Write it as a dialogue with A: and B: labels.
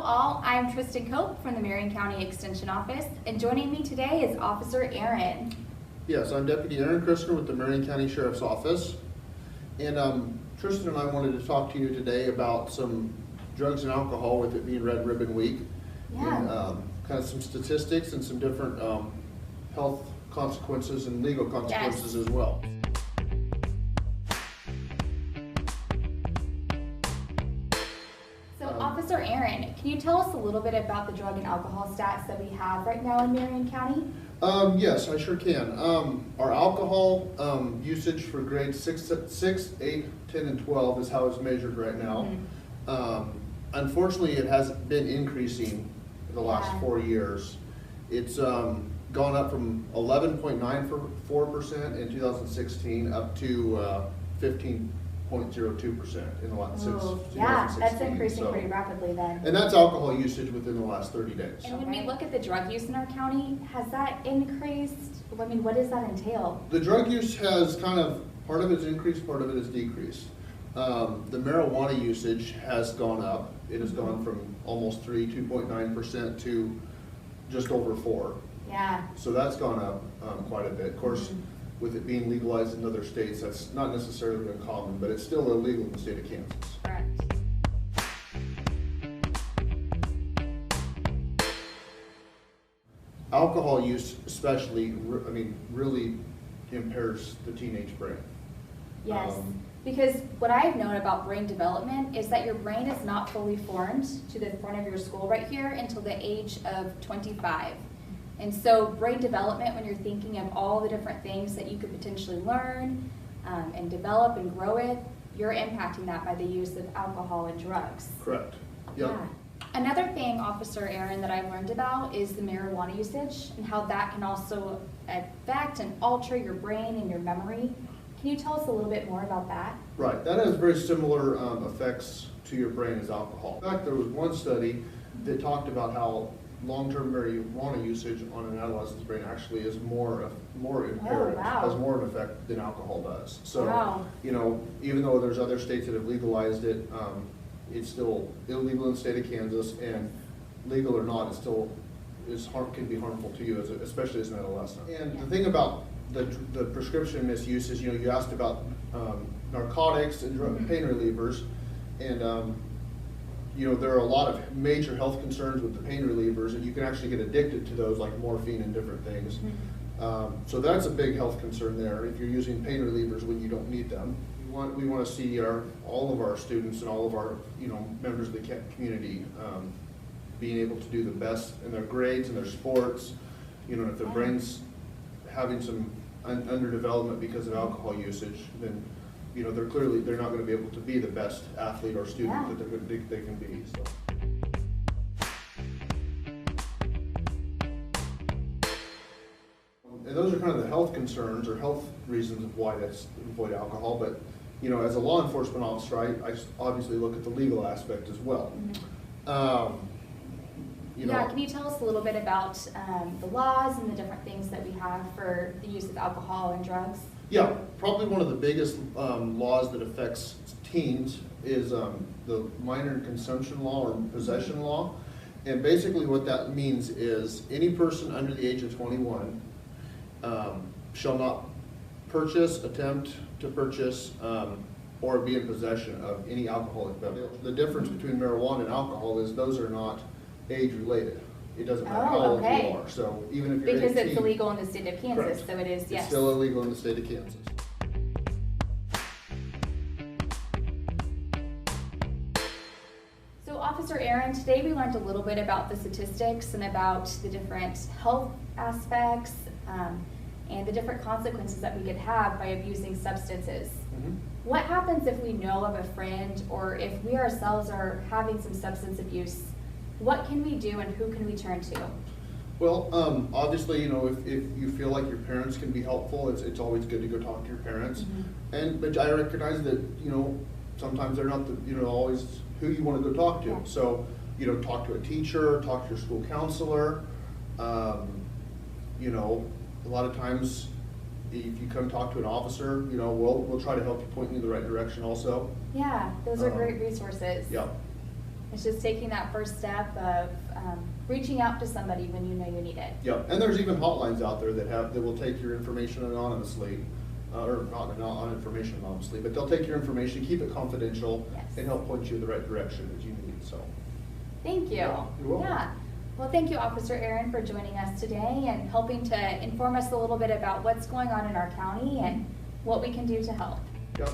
A: all, I'm Tristan Cope from the Marion County Extension Office, and joining me today is Officer Aaron.
B: Yes, I'm Deputy Aaron Christner with the Marion County Sheriff's Office. And Tristan and I wanted to talk to you today about some drugs and alcohol, with it being Red Ribbon Week.
A: Yeah.
B: And kind of some statistics and some different health consequences and legal consequences as well.
A: So Officer Aaron, can you tell us a little bit about the drug and alcohol stats that we have right now in Marion County?
B: Yes, I sure can. Our alcohol usage for grades 6, 8, 10, and 12 is how it's measured right now. Unfortunately, it has been increasing in the last 4 years. It's gone up from 11.94% in 2016 up to 15.02% in the last since 2016.
A: Yeah, that's increasing pretty rapidly then.
B: And that's alcohol usage within the last 30 days.
A: And when we look at the drug use in our county, has that increased? I mean, what does that entail?
B: The drug use has kind of, part of it's increased, part of it is decreased. The marijuana usage has gone up. It has gone from almost 2.9% to just over 4%.
A: Yeah.
B: So that's gone up quite a bit. Of course, with it being legalized in other states, that's not necessarily uncommon, but it's still illegal in the state of Kansas.
A: Correct.
B: Alcohol use especially, really impairs the teenage brain.
A: Yes, because what I've known about brain development is that your brain is not fully formed to the front of your skull right here until the age of 25. And so brain development, when you're thinking of all the different things that you could potentially learn and develop and grow with, you're impacting that by the use of alcohol and drugs.
B: Correct. Yep.
A: Yeah. Another thing, Officer Aaron, that I've learned about is the marijuana usage and how that can also affect and alter your brain and your memory. Can you tell us a little bit more about that?
B: Right, that has very similar effects to your brain as alcohol. In fact, there was one study that talked about how long-term marijuana usage on an adolescent's brain actually is more imperative, has more of an effect than alcohol does. So, you know, even though there's other states that have legalized it, it's still illegal in the state of Kansas, and legal or not, it still can be harmful to you, especially as an adolescent. And the thing about the prescription misuse is, you know, you asked about narcotics and pain relievers, and you know, there are a lot of major health concerns with the pain relievers, and you can actually get addicted to those, like morphine and different things. So that's a big health concern there if you're using pain relievers when you don't need them. We want to see all of our students and all of our members of the community being able to do the best in their grades and their sports. You know, if their brain's having some underdevelopment because of alcohol usage, then you know they're not going to be able to be the best athlete or student that they can be. So. And those are kind of the health concerns or health reasons of why that's avoid alcohol. But you know, as a law enforcement officer, I obviously look at the legal aspect as well.
A: Can you tell us a little bit about the laws and the different things that we have for the use of alcohol and drugs?
B: Yeah, probably one of the biggest laws that affects teens is the minor consumption law or possession law. And basically what that means is any person under the age of 21 shall not purchase, attempt to purchase, or be in possession of any alcoholic beverage. The difference between marijuana and alcohol is those are not age related. It doesn't matter how old you are. So even if you're 18,
A: it's illegal in the state of Kansas, so it is, yes.
B: It's still illegal in the state of Kansas.
A: So Officer Aaron, today we learned a little bit about the statistics and about the different health aspects and the different consequences that we could have by abusing substances. What happens if we know of a friend or if we ourselves are having some substance abuse? What can we do and who can we turn to?
B: Well, obviously, you know, if you feel like your parents can be helpful, it's always good to go talk to your parents. But I recognize that, you know, sometimes they're not always who you want to go talk to. So, you know, talk to a teacher, talk to your school counselor. You know, a lot of times if you come talk to an officer, you know, we'll try to help you, point you in the right direction also.
A: Yeah, those are great resources.
B: Yeah.
A: It's just taking that first step of reaching out to somebody when you know you need it.
B: Yeah, and there's even hotlines out there that will take your information anonymously, or not on information anonymously, but they'll take your information, keep it confidential,
A: Yes.
B: and help point you in the right direction that you need, so.
A: Thank you.
B: Yeah, you're welcome.
A: Yeah. Well, thank you, Officer Aaron, for joining us today and helping to inform us a little bit about what's going on in our county and what we can do to help.
B: Yep.